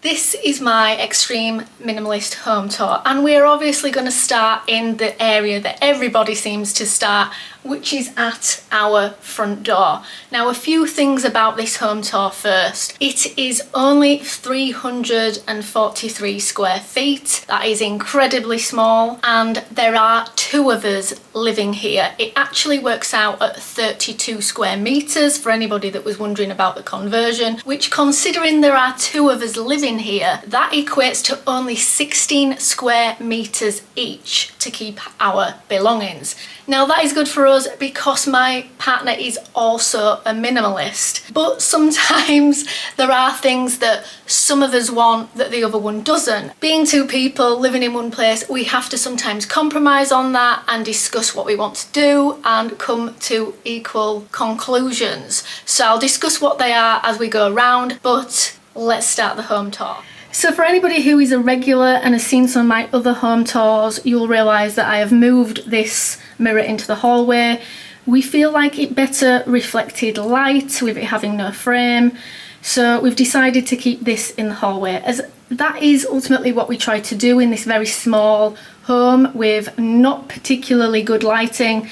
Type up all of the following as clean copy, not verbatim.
This is my extreme minimalist home tour, and we're obviously going to start in the area that everybody seems to start, which is at our front door. Now, a few things about this home tour first. It is only 343 square feet. That is incredibly small, and there are two of us living here. It actually works out at 32 square meters for anybody that was wondering about the conversion, which, considering there are two of us living here, that equates to only 16 square meters each to keep our belongings. Now, that is good for us because my partner is also a minimalist, but sometimes there are things that some of us want that the other one doesn't. Being two people living in one place, we have to sometimes compromise on that and discuss what we want to do and come to equal conclusions. So I'll discuss what they are as we go around, but let's start the home tour. So for anybody who is a regular and has seen some of my other home tours, you'll realise that I have moved this mirror into the hallway. We feel like it better reflected light with it having no frame, so we've decided to keep this in the hallway, as that is ultimately what we try to do in this very small home with not particularly good lighting.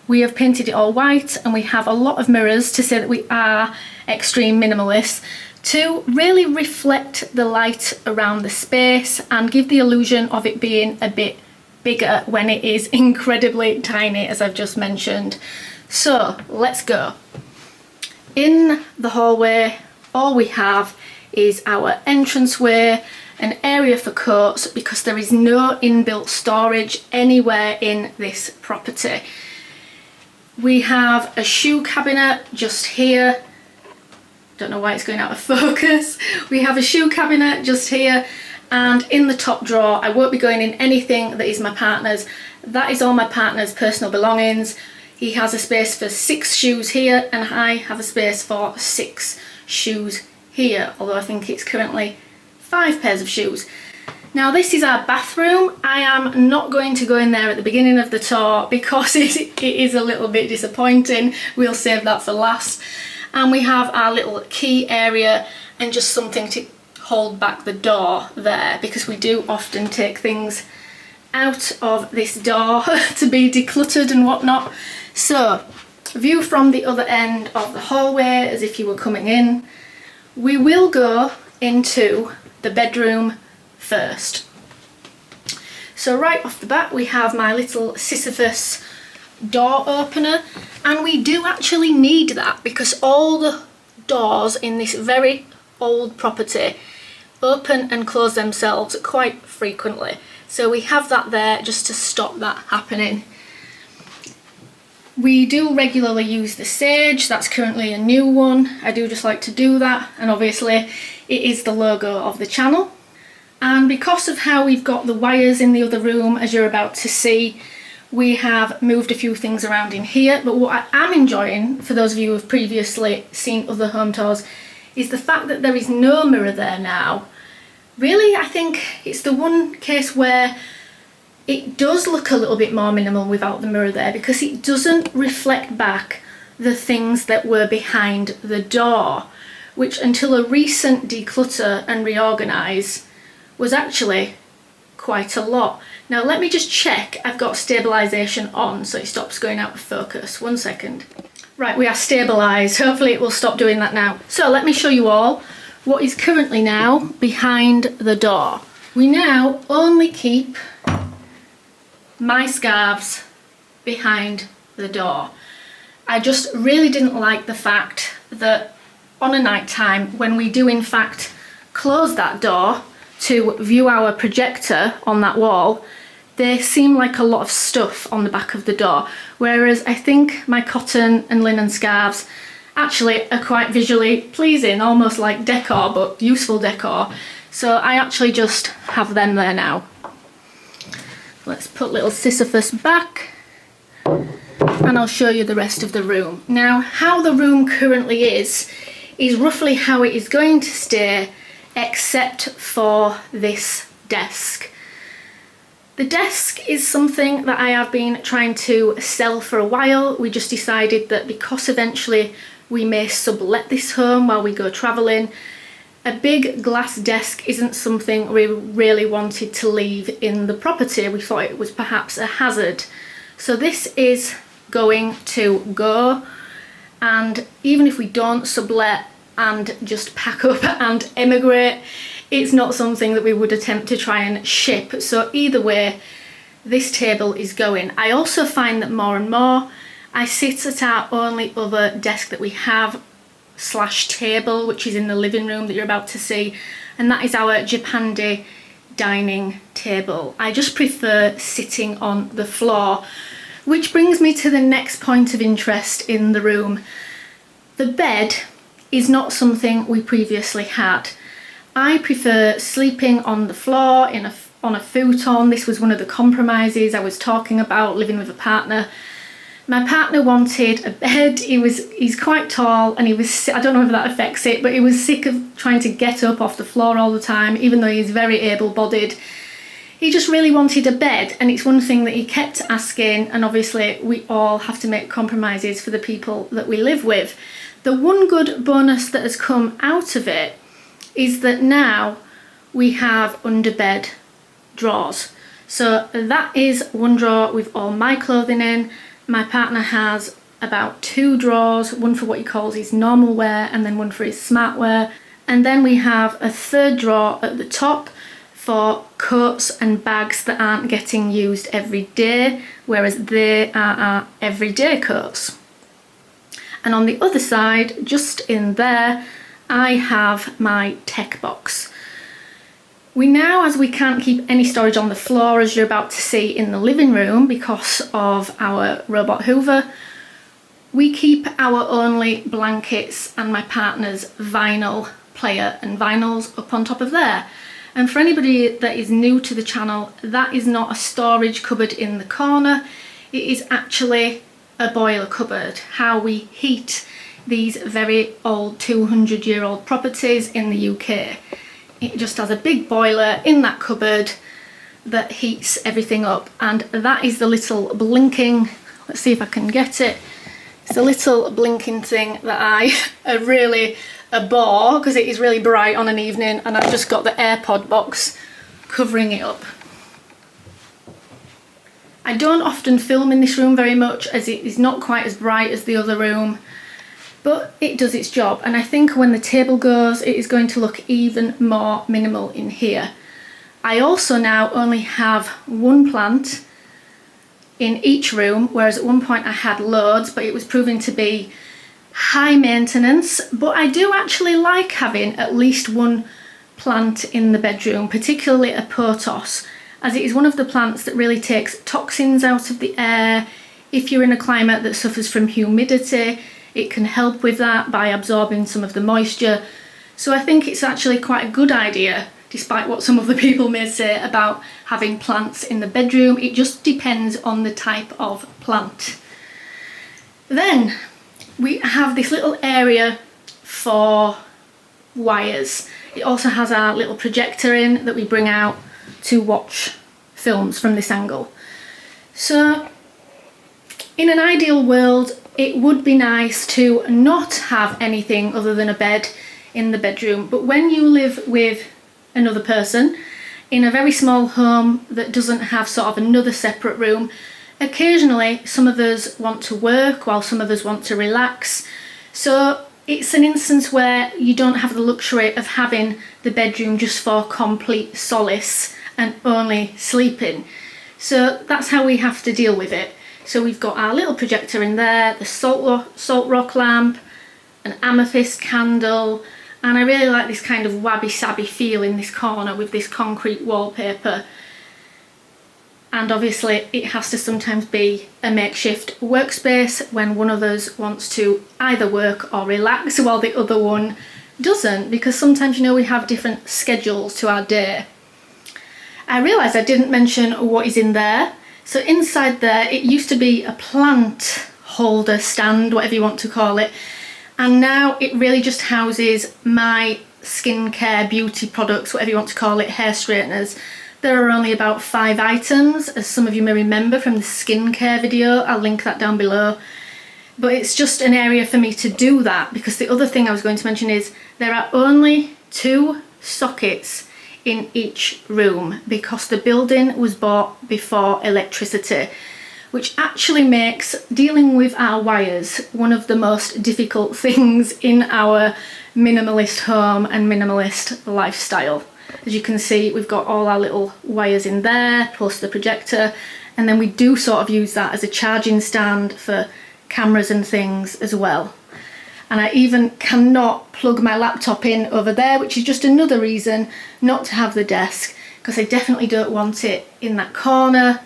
We have painted it all white, and we have a lot of mirrors to say that we are extreme minimalists, to really reflect the light around the space and give the illusion of it being a bit bigger when it is incredibly tiny, as I've just mentioned. So let's go. In the hallway, all we have is our entranceway, an area for coats, because there is no inbuilt storage anywhere in this property. We have a shoe cabinet just here. Don't know why it's going out of focus. We have a shoe cabinet just here, and in the top drawer I won't be going in anything that is my partner's. That is all my partner's personal belongings. He has a space for 6 shoes here, and I have a space for 6 shoes here, although I think it's currently 5 pairs of shoes. Now, this is our bathroom. I am not going to go in there at the beginning of the tour because it is a little bit disappointing. We'll save that for last. And we have our little key area and just something to hold back the door there, because we do often take things out of this door to be decluttered and whatnot. So, view from the other end of the hallway as if you were coming in. We will go into the bedroom first. So right off the bat we have my little Sisyphus door opener, and we do actually need that because all the doors in this very old property open and close themselves quite frequently, so we have that there just to stop that happening. We do regularly use the Sage. That's currently a new one. I do just like to do that, and obviously it is the logo of the channel. And because of how we've got the wires in the other room, as you're about to see, we have moved a few things around in here. But what I am enjoying, for those of you who have previously seen other home tours, is the fact that there is no mirror there now. Really, I think it's the one case where it does look a little bit more minimal without the mirror there, because it doesn't reflect back the things that were behind the door, which until a recent declutter and reorganise was actually quite a lot. Now let me just check I've got stabilisation on so it stops going out of focus. 1 second. Right, we are stabilised. Hopefully it will stop doing that now. So let me show you all what is currently now behind the door. We now only keep my scarves behind the door. I just really didn't like the fact that on a night time, when we do in fact close that door to view our projector on that wall, there seemed like a lot of stuff on the back of the door, whereas I think my cotton and linen scarves actually are quite visually pleasing, almost like decor, but useful decor. So I actually just have them there now. Let's put little Sisyphus back, and I'll show you the rest of the room. Now, how the room currently is roughly how it is going to stay, except for this desk. The desk is something that I have been trying to sell for a while. We just decided that because eventually we may sublet this home while we go travelling, a big glass desk isn't something we really wanted to leave in the property. We thought it was perhaps a hazard. So this is going to go, and even if we don't sublet and just pack up and emigrate, it's not something that we would attempt to try and ship. So either way, this table is going. I also find that more and more I sit at our only other desk that we have / table, which is in the living room that you're about to see, and that is our Japandi dining table. I just prefer sitting on the floor, which brings me to the next point of interest in the room. The bed is not something we previously had. I prefer sleeping on the floor on a futon. This was one of the compromises I was talking about living with a partner. My partner wanted a bed. He's quite tall, and I don't know if that affects it, but he was sick of trying to get up off the floor all the time, even though he's very able-bodied. He just really wanted a bed, and it's one thing that he kept asking, and obviously we all have to make compromises for the people that we live with. The one good bonus that has come out of it is that now we have underbed drawers. So that is one drawer with all my clothing in. My partner has about 2 drawers, one for what he calls his normal wear and then one for his smart wear. And then we have a 3rd drawer at the top for coats and bags that aren't getting used every day, whereas they are our everyday coats. And on the other side, just in there, I have my tech box. We now, as we can't keep any storage on the floor, as you're about to see in the living room because of our robot hoover, we keep our only blankets and my partner's vinyl player and vinyls up on top of there. And for anybody that is new to the channel, that is not a storage cupboard in the corner. It is actually a boiler cupboard, how we heat these very old 200-year-old properties in the UK. It just has a big boiler in that cupboard that heats everything up, and that is the little blinking, let's see if I can get it, it's a little blinking thing that I really abhor because it is really bright on an evening, and I've just got the AirPod box covering it up. I don't often film in this room very much as it is not quite as bright as the other room, but it does its job, and I think when the table goes it is going to look even more minimal in here. I also now only have 1 plant in each room, whereas at one point I had loads, but it was proving to be high maintenance. But I do actually like having at least 1 plant in the bedroom, particularly a pothos, as it is one of the plants that really takes toxins out of the air. If you're in a climate that suffers from humidity, it can help with that by absorbing some of the moisture. So I think it's actually quite a good idea, despite what some of the people may say about having plants in the bedroom. It just depends on the type of plant. Then we have this little area for wires. It also has our little projector in that we bring out to watch films from this angle. So in an ideal world, it would be nice to not have anything other than a bed in the bedroom, but when you live with another person in a very small home that doesn't have sort of another separate room, occasionally some of us want to work while some of us want to relax. So it's an instance where you don't have the luxury of having the bedroom just for complete solace and only sleeping. So that's how we have to deal with it. So we've got our little projector in there, the salt rock lamp, an amethyst candle, and I really like this kind of wabi-sabi feel in this corner with this concrete wallpaper. And obviously it has to sometimes be a makeshift workspace when one of us wants to either work or relax while the other one doesn't, because sometimes, you know, we have different schedules to our day. I realised I didn't mention what is in there. So inside there, it used to be a plant holder stand, whatever you want to call it, and now it really just houses my skincare, beauty products, whatever you want to call it, hair straighteners. There are only about 5 items, as some of you may remember from the skincare video. I'll link that down below. But it's just an area for me to do that, because the other thing I was going to mention is there are only 2 sockets in each room because the building was bought before electricity, which actually makes dealing with our wires one of the most difficult things in our minimalist home and minimalist lifestyle. As you can see, we've got all our little wires in there, plus the projector, and then we do sort of use that as a charging stand for cameras and things as well. And I even cannot plug my laptop in over there, which is just another reason not to have the desk, because I definitely don't want it in that corner.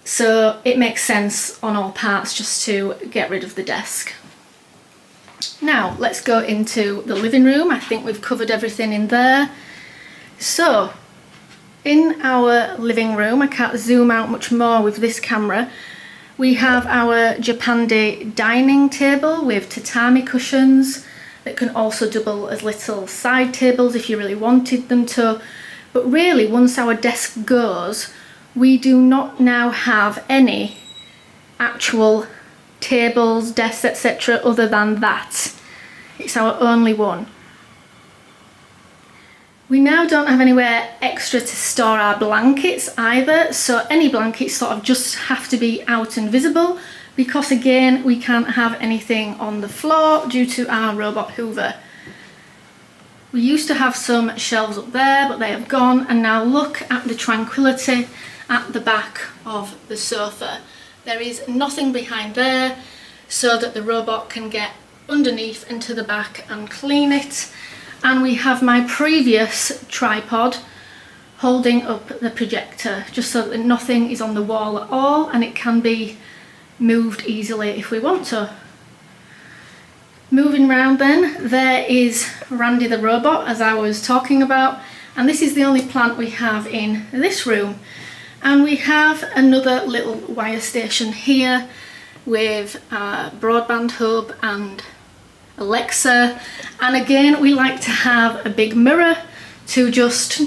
So it makes sense on all parts just to get rid of the desk. Now let's go into the living room. I think we've covered everything in there. So in our living room, I can't zoom out much more with this camera, we have our Japandi dining table with tatami cushions that can also double as little side tables if you really wanted them to. But really, once our desk goes, we do not now have any actual tables, desks, etc. other than that. It's our only one. We now don't have anywhere extra to store our blankets either, so any blankets sort of just have to be out and visible, because again we can't have anything on the floor due to our robot hoover. We used to have some shelves up there, but they have gone, and now look at the tranquility at the back of the sofa. There is nothing behind there, so that the robot can get underneath into the back and clean it. And we have my previous tripod holding up the projector, just so that nothing is on the wall at all, and it can be moved easily if we want to. Moving round then, there is Randy the robot, as I was talking about, and this is the only plant we have in this room. And we have another little wire station here with a broadband hub and Alexa, and again we like to have a big mirror to just,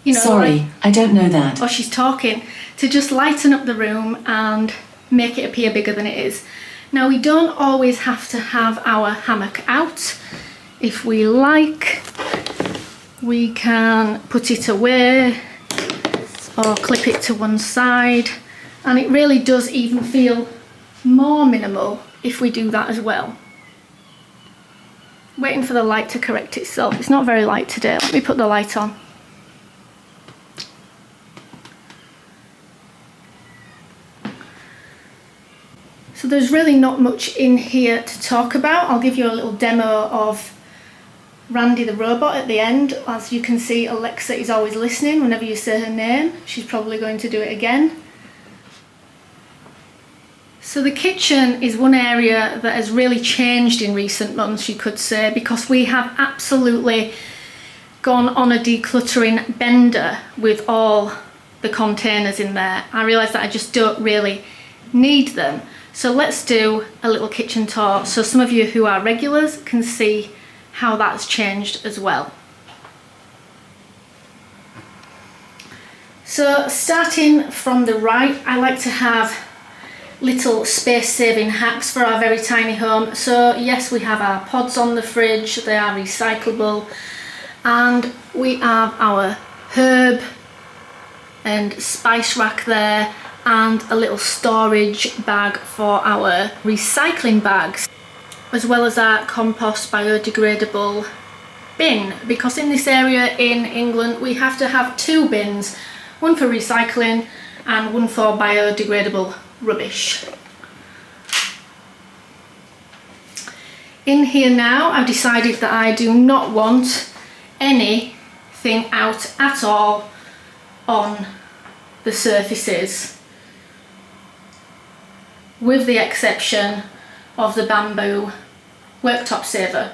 you know, sorry, I don't know that. Oh, she's talking. To just lighten up the room and make it appear bigger than it is. Now we don't always have to have our hammock out. If we like, we can put it away or clip it to one side, and it really does even feel more minimal if we do that as well. Waiting for the light to correct itself. It's not very light today. Let me put the light on. So there's really not much in here to talk about. I'll give you a little demo of Randy the robot at the end. As you can see, Alexa is always listening whenever you say her name. She's probably going to do it again. So the kitchen is one area that has really changed in recent months, you could say, because we have absolutely gone on a decluttering bender with all the containers in there. I realise that I just don't really need them. So let's do a little kitchen tour so some of you who are regulars can see how that's changed as well. So starting from the right, I like to have little space saving hacks for our very tiny home. So yes, we have our pods on the fridge, they are recyclable, and we have our herb and spice rack there, and a little storage bag for our recycling bags, as well as our compost biodegradable bin, because in this area in England we have to have 2 bins, one for recycling and one for biodegradable rubbish. In here now, I've decided that I do not want anything out at all on the surfaces, with the exception of the bamboo worktop saver.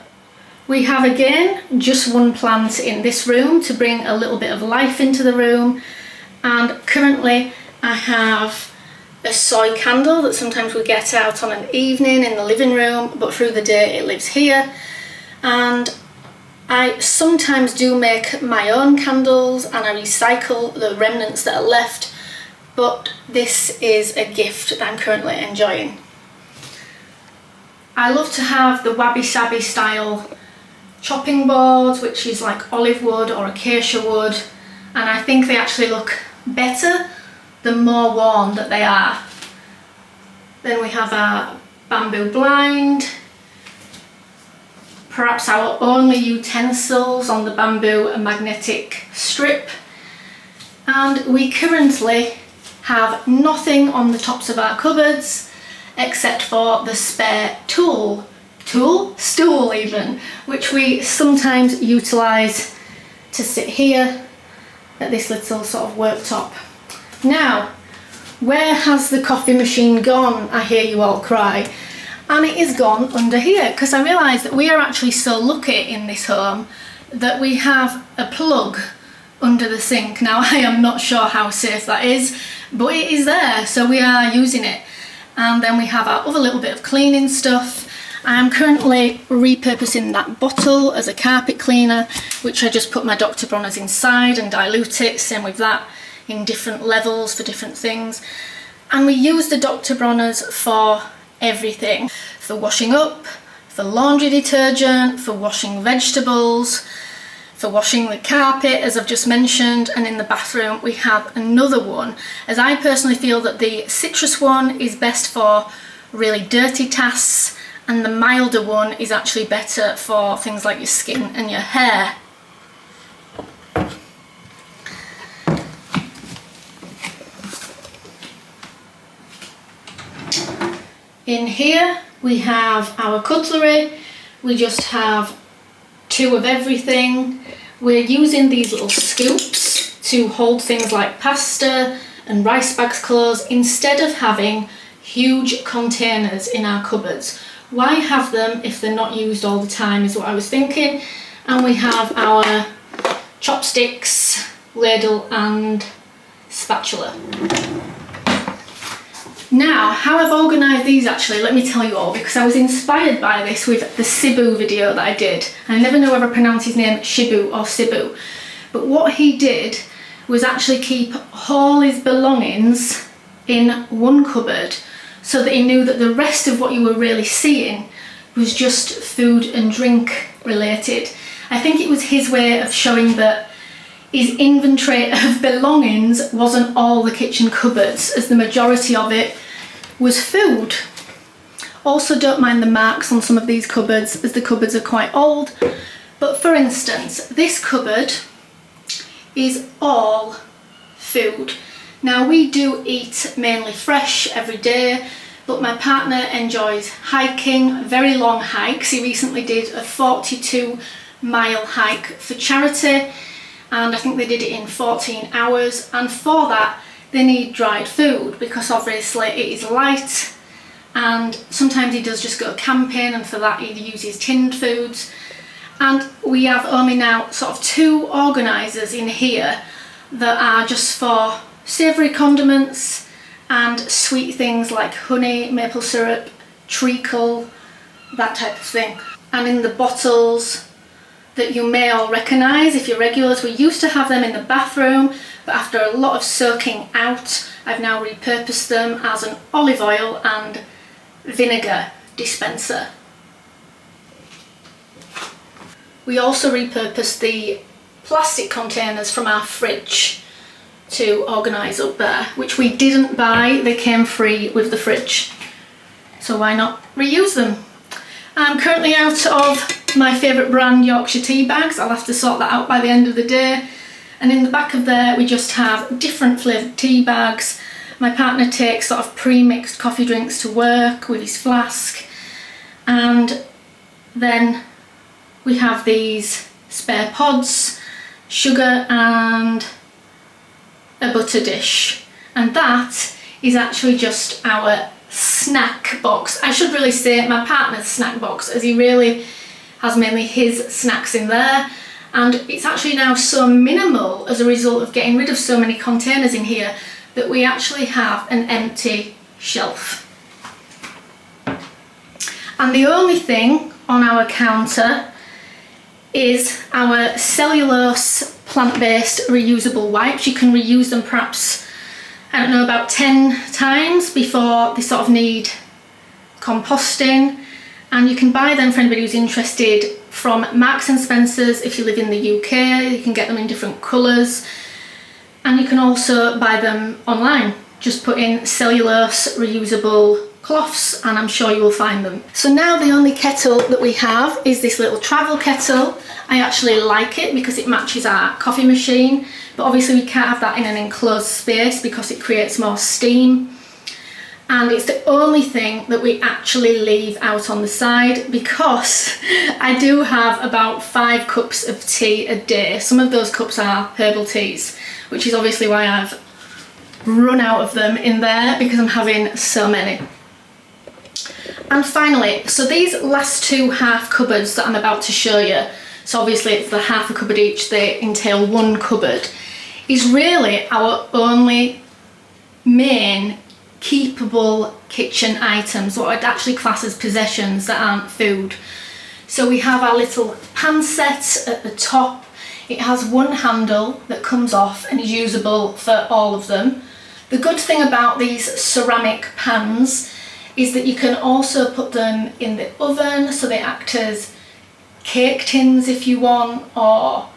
We have again just one plant in this room to bring a little bit of life into the room, and currently I have a soy candle that sometimes we get out on an evening in the living room, but through the day it lives here. And I sometimes do make my own candles and I recycle the remnants that are left, but this is a gift that I'm currently enjoying. I love to have the wabi-sabi style chopping boards, which is like olive wood or acacia wood, and I think they actually look better the more worn that they are. Then we have our bamboo blind, perhaps our only utensils on the bamboo magnetic strip, and we currently have nothing on the tops of our cupboards except for the spare stool even, which we sometimes utilise to sit here at this little sort of worktop. Now, where has the coffee machine gone? I hear you all cry. And it is gone under here, because I realise that we are actually so lucky in this home that we have a plug under the sink. Now, I am not sure how safe that is, but it is there, so we are using it. And then we have our other little bit of cleaning stuff. I am currently repurposing that bottle as a carpet cleaner, which I just put my Dr. Bronner's inside and dilute it, same with that, in different levels for different things. And we use the Dr. Bronner's for everything, for washing up, for laundry detergent, for washing vegetables, for washing the carpet, as I've just mentioned, and in the bathroom we have another one, as I personally feel that the citrus one is best for really dirty tasks, and the milder one is actually better for things like your skin and your hair. In here we have our cutlery. We just have 2 of everything. We're using these little scoops to hold things like pasta and rice bags closed instead of having huge containers in our cupboards. Why have them if they're not used all the time, is what I was thinking. And we have our chopsticks, ladle and spatula. Now, how I've organised these actually, let me tell you all, because I was inspired by this with the Cebu video that I did. I never know whether I pronounce his name Shibu or Cebu, but what he did was actually keep all his belongings in one cupboard so that he knew that the rest of what you were really seeing was just food and drink related. I think it was his way of showing that his inventory of belongings wasn't all the kitchen cupboards, as the majority of it was food. Also, don't mind the marks on some of these cupboards, as the cupboards are quite old. But for instance, this cupboard is all food. Now, we do eat mainly fresh every day, but my partner enjoys hiking, very long hikes. He recently did a 42-mile hike for charity, and I think they did it in 14 hours, and for that they need dried food because obviously it is light, and sometimes he does just go camping, and for that he uses tinned foods. And we have only now sort of 2 organisers in here that are just for savoury condiments and sweet things like honey, maple syrup, treacle, that type of thing. And in the bottles that you may all recognise if you're regulars, we used to have them in the bathroom, but after a lot of soaking out, I've now repurposed them as an olive oil and vinegar dispenser. We also repurposed the plastic containers from our fridge to organise up there, which we didn't buy, they came free with the fridge. So why not reuse them? I'm currently out of my favourite brand Yorkshire tea bags. I'll have to sort that out by the end of the day. And in the back of there we just have different flavoured tea bags. My partner takes sort of pre-mixed coffee drinks to work with his flask. And then we have these spare pods, sugar and a butter dish. And that is actually just our snack box. I should really say my partner's snack box, as he really has mainly his snacks in there, and it's actually now so minimal as a result of getting rid of so many containers in here that we actually have an empty shelf. And the only thing on our counter is our cellulose plant-based reusable wipes. You can reuse them perhaps, I don't know, about 10 times before they sort of need composting, and you can buy them for anybody who's interested from Marks and Spencer's. If you live in the UK, you can get them in different colours, and you can also buy them online. Just put in cellulose reusable cloths and I'm sure you will find them. So now the only kettle that we have is this little travel kettle. I actually like it because it matches our coffee machine, but obviously we can't have that in an enclosed space because it creates more steam. And it's the only thing that we actually leave out on the side because I do have about 5 cups of tea a day. Some of those cups are herbal teas, which is obviously why I've run out of them in there because I'm having so many. And finally, so these last 2 half cupboards that I'm about to show you, so obviously it's the half a cupboard each, they entail 1 cupboard, is really our only main keepable kitchen items, what I'd actually class as possessions that aren't food. So we have our little pan set at the top. It has 1 handle that comes off and is usable for all of them. The good thing about these ceramic pans is that you can also put them in the oven, so they act as cake tins if you want, or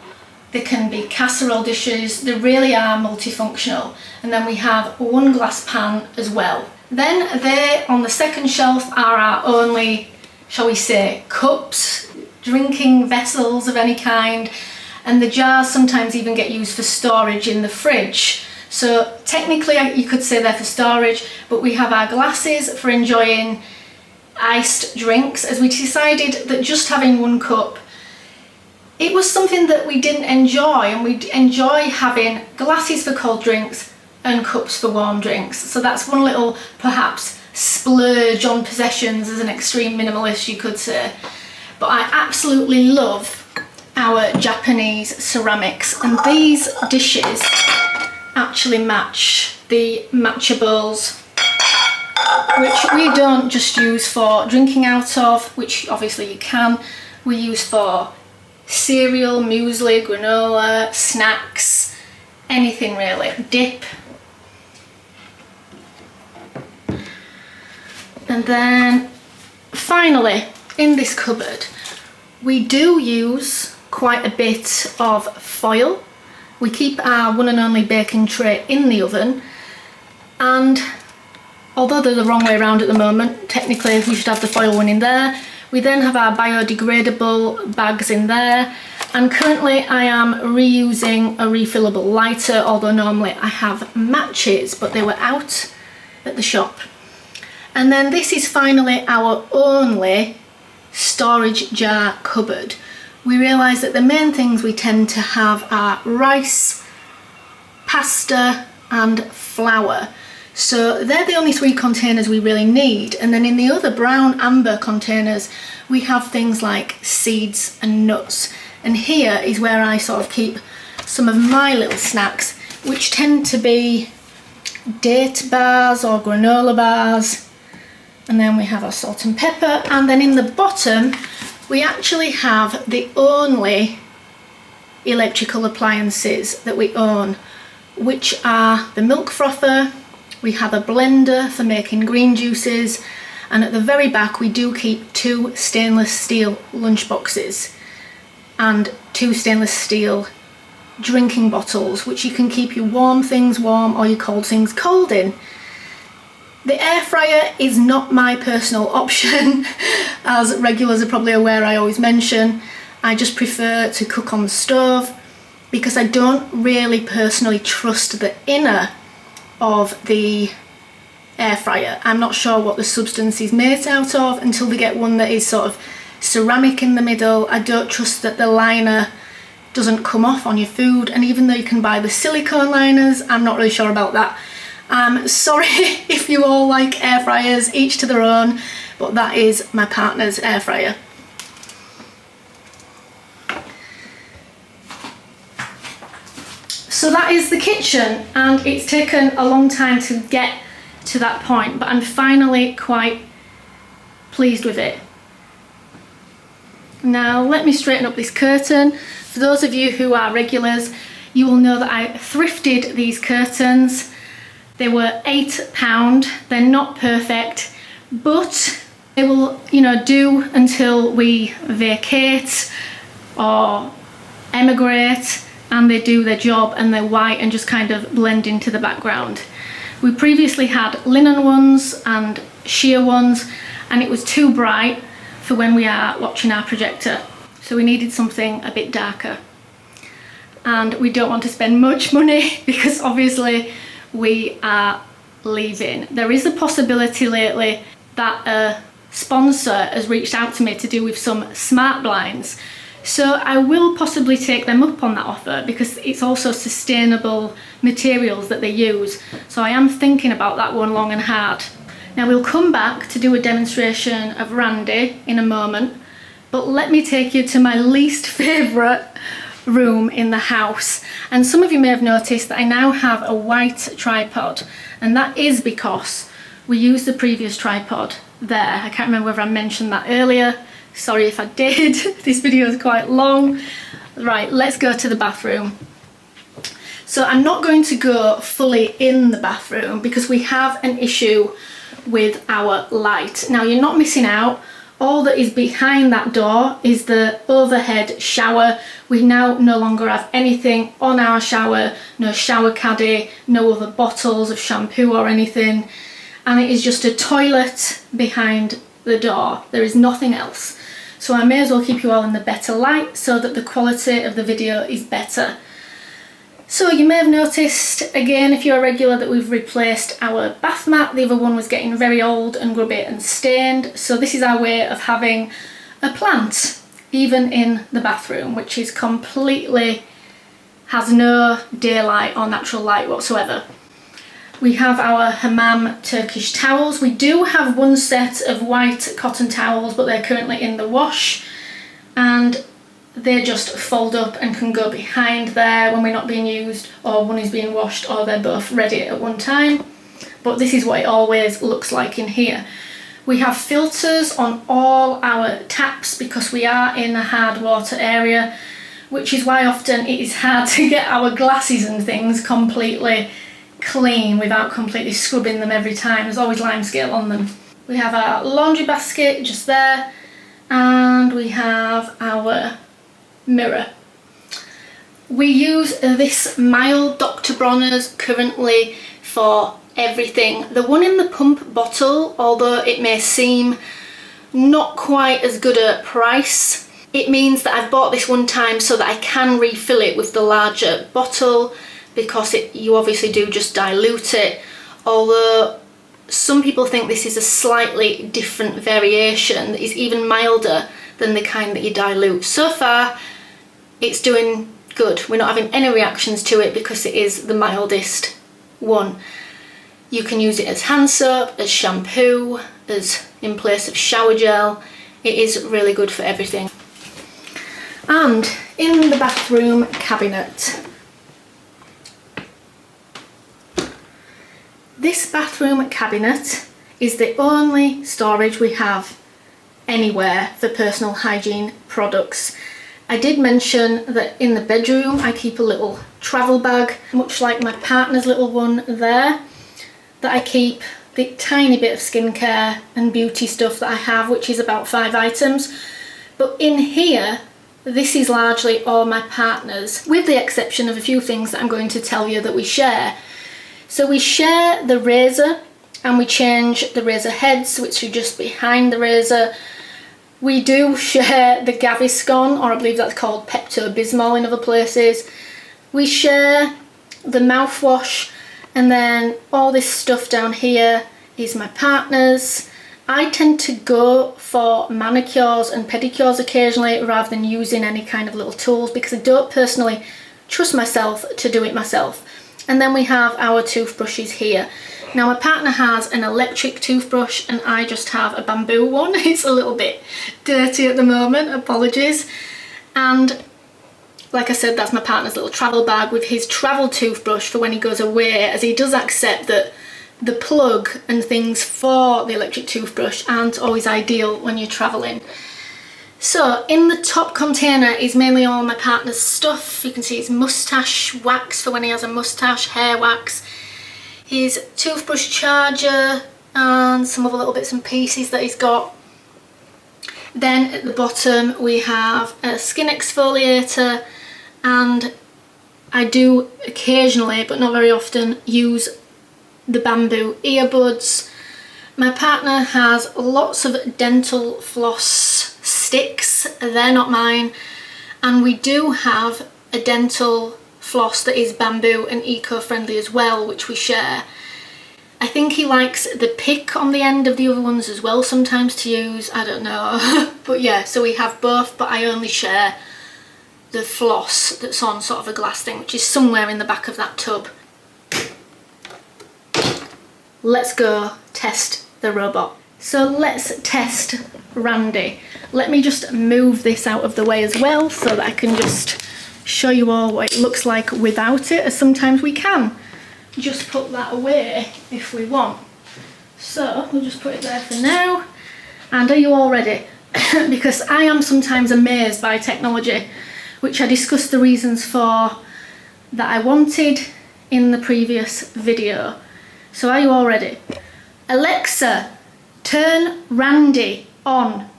they can be casserole dishes. They really are multifunctional. And then we have 1 glass pan as well. Then there on the second shelf are our only, shall we say, cups, drinking vessels of any kind, and the jars sometimes even get used for storage in the fridge. So technically you could say they're for storage, but we have our glasses for enjoying iced drinks, as we decided that just having 1 cup, it was something that we didn't enjoy, and we enjoy having glasses for cold drinks and cups for warm drinks. So that's one little perhaps splurge on possessions as an extreme minimalist, you could say. But I absolutely love our Japanese ceramics, and these dishes actually match the matcha bowls, which we don't just use for drinking out of, which obviously you can. We use for cereal, muesli, granola, snacks, anything really, dip. And then finally in this cupboard we do use quite a bit of foil. We keep our one and only baking tray in the oven, and although they're the wrong way around at the moment, technically we should have the foil one in there. We then have our biodegradable bags in there, and currently I am reusing a refillable lighter, although normally I have matches, but they were out at the shop. And then this is finally our only storage jar cupboard. We realise that the main things we tend to have are rice, pasta and flour. So they're the only 3 containers we really need. And then in the other brown amber containers, we have things like seeds and nuts. And here is where I sort of keep some of my little snacks, which tend to be date bars or granola bars. And then we have our salt and pepper. And then in the bottom, we actually have the only electrical appliances that we own, which are the milk frother. We have a blender for making green juices, and at the very back we do keep 2 stainless steel lunch boxes and 2 stainless steel drinking bottles, which you can keep your warm things warm or your cold things cold in. The air fryer is not my personal option. As regulars are probably aware, I always mention I just prefer to cook on the stove because I don't really personally trust the inner of the air fryer. I'm not sure what the substance is made out of until they get one that is sort of ceramic in the middle. I don't trust that the liner doesn't come off on your food, and even though you can buy the silicone liners, I'm not really sure about that. Sorry if you all like air fryers, each to their own, but that is my partner's air fryer. So that is the kitchen, and it's taken a long time to get to that point, but I'm finally quite pleased with it. Now let me straighten up this curtain. For those of you who are regulars, you will know that I thrifted these curtains. They were £8. They're not perfect, but They will, you know, do until we vacate or emigrate, and they do their job and they're white and just kind of blend into the background. We previously had linen ones and sheer ones, and it was too bright for when we are watching our projector. So we needed something a bit darker. And we don't want to spend much money because obviously we are leaving. There is a possibility lately that a sponsor has reached out to me to do with some smart blinds. So I will possibly take them up on that offer because it's also sustainable materials that they use. So I am thinking about that one long and hard. Now we'll come back to do a demonstration of Randy in a moment, but let me take you to my least favourite room in the house. And some of you may have noticed that I now have a white tripod, and that is because we used the previous tripod there. I can't remember whether I mentioned that earlier. Sorry if I did. This video is quite long. Right, let's go to the bathroom. So I'm not going to go fully in the bathroom because we have an issue with our light. Now you're not missing out. All that is behind that door is the overhead shower. We now no longer have anything on our shower, no shower caddy, no other bottles of shampoo or anything. And it is just a toilet behind the door. There is nothing else. So I may as well keep you all in the better light so that the quality of the video is better. So you may have noticed, again, if you're a regular, that we've replaced our bath mat. The other one was getting very old and grubby and stained. So this is our way of having a plant, even in the bathroom, which is completely, has no daylight or natural light whatsoever. We have our hammam Turkish towels. We do have one set of white cotton towels, but they're currently in the wash. And they just fold up and can go behind there when we're not being used, or one is being washed, or they're both ready at one time. But this is what it always looks like in here. We have filters on all our taps because we are in a hard water area, which is why often it is hard to get our glasses and things completely clean without completely scrubbing them every time. There's always limescale on them. We have our laundry basket just there, and we have our mirror. We use this mild Dr. Bronner's currently for everything. The one in the pump bottle, although it may seem not quite as good a price, it means that I've bought this one time so that I can refill it with the larger bottle, because you obviously do just dilute it, although some people think this is a slightly different variation that is even milder than the kind that you dilute. So far it's doing good. We're not having any reactions to it because it is the mildest one. You can use it as hand soap, as shampoo, as in place of shower gel. It is really good for everything. And in the bathroom cabinet, this bathroom cabinet is the only storage we have anywhere for personal hygiene products. I did mention that in the bedroom I keep a little travel bag, much like my partner's little one there, that I keep the tiny bit of skincare and beauty stuff that I have, which is about 5 items. But in here, this is largely all my partner's, with the exception of a few things that I'm going to tell you that we share. So we share the razor, and we change the razor heads, which are just behind the razor. We do share the Gaviscon, or I believe that's called Pepto-Bismol in other places. We share the mouthwash, and then all this stuff down here is my partner's. I tend to go for manicures and pedicures occasionally rather than using any kind of little tools because I don't personally trust myself to do it myself. And then we have our toothbrushes here. Now my partner has an electric toothbrush and I just have a bamboo one. It's a little bit dirty at the moment, apologies. And like I said, that's my partner's little travel bag with his travel toothbrush for when he goes away, as he does accept that the plug and things for the electric toothbrush aren't always ideal when you're travelling. So in the top container is mainly all my partner's stuff. You can see his moustache wax for when he has a moustache, hair wax, his toothbrush charger and some other little bits and pieces that he's got. Then at the bottom we have a skin exfoliator, and I do occasionally, but not very often, use the bamboo earbuds. My partner has lots of dental floss sticks, they're not mine, and we do have a dental floss that is bamboo and eco-friendly as well, which we share. I think he likes the pick on the end of the other ones as well sometimes to use, I don't know. But yeah, so we have both, but I only share the floss that's on sort of a glass thing, which is somewhere in the back of that tub. Let's go test the robot. So let's test Randy. Let me just move this out of the way as well so that I can just show you all what it looks like without it, as sometimes we can just put that away if we want. So we'll just put it there for now. And are you all ready? Because I am sometimes amazed by technology, which I discussed the reasons for that I wanted in the previous video. So are you all ready? Alexa, turn Randy on.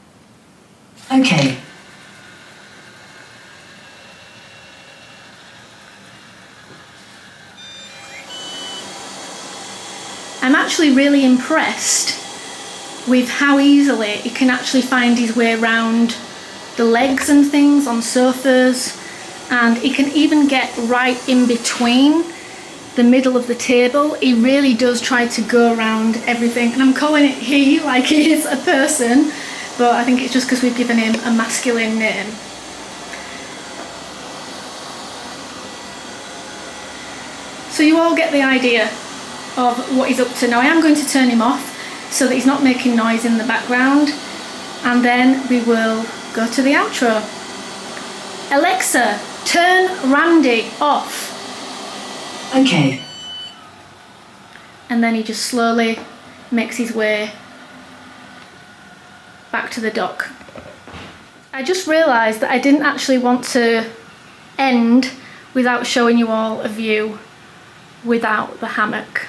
Okay. I'm actually really impressed with how easily he can actually find his way around the legs and things on sofas, and he can even get right in between the middle of the table. He really does try to go around everything, and I'm calling it he like he is a person, but I think it's just because we've given him a masculine name. So you all get the idea of what he's up to. Now I am going to turn him off so that he's not making noise in the background, and then we will go to the outro. Alexa, turn Randy off. Okay. And then he just slowly makes his way back to the dock. I just realised that I didn't actually want to end without showing you all a view without the hammock.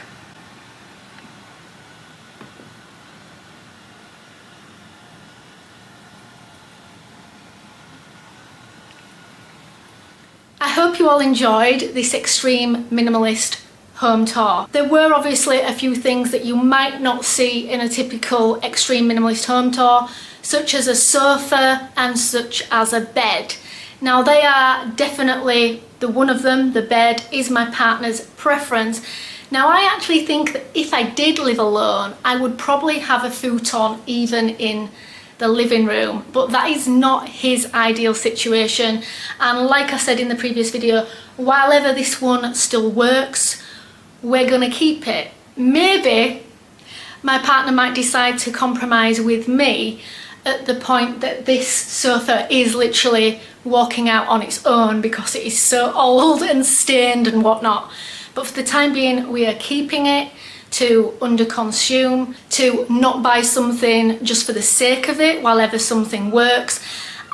I hope you all enjoyed this extreme minimalist home tour. There were obviously a few things that you might not see in a typical extreme minimalist home tour, such as a sofa and such as a bed. Now they are definitely, the one of them, the bed, is my partner's preference. Now I actually think that if I did live alone, I would probably have a futon even in the living room, but that is not his ideal situation. And like I said in the previous video, while ever this one still works, we're gonna keep it. Maybe my partner might decide to compromise with me at the point that this sofa is literally walking out on its own because it is so old and stained and whatnot. But for the time being, we are keeping it to under-consume, to not buy something just for the sake of it while ever something works.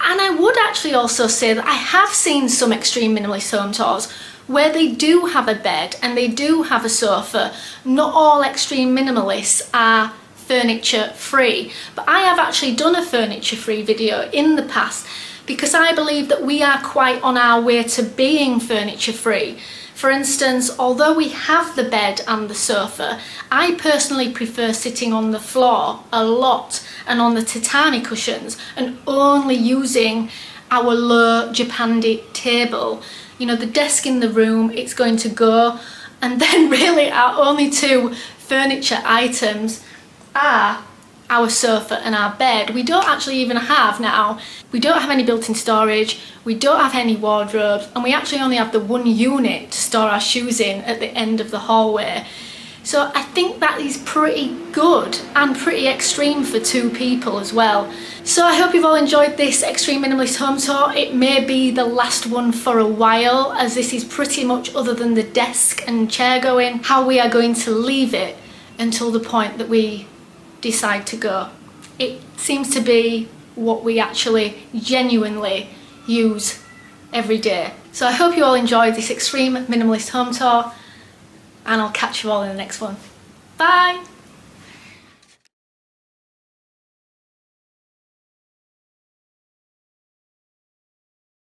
And I would actually also say that I have seen some extreme minimalist home tours where they do have a bed and they do have a sofa. Not all extreme minimalists are furniture free, but I have actually done a furniture free video in the past because I believe that we are quite on our way to being furniture free. For instance, although we have the bed and the sofa, I personally prefer sitting on the floor a lot and on the tatami cushions and only using our low japandi table. You know, the desk in the room, it's going to go, and then really our only two furniture items are our sofa and our bed. We don't actually even have now, we don't have any built-in storage, we don't have any wardrobes, and we actually only have the one unit to store our shoes in at the end of the hallway. So I think that is pretty good and pretty extreme for two people as well. So I hope you've all enjoyed this extreme minimalist home tour. It may be the last one for a while, as this is pretty much, other than the desk and chair going, how we are going to leave it until the point that we decide to go. It seems to be what we actually genuinely use every day. So I hope you all enjoyed this extreme minimalist home tour, and I'll catch you all in the next one. Bye!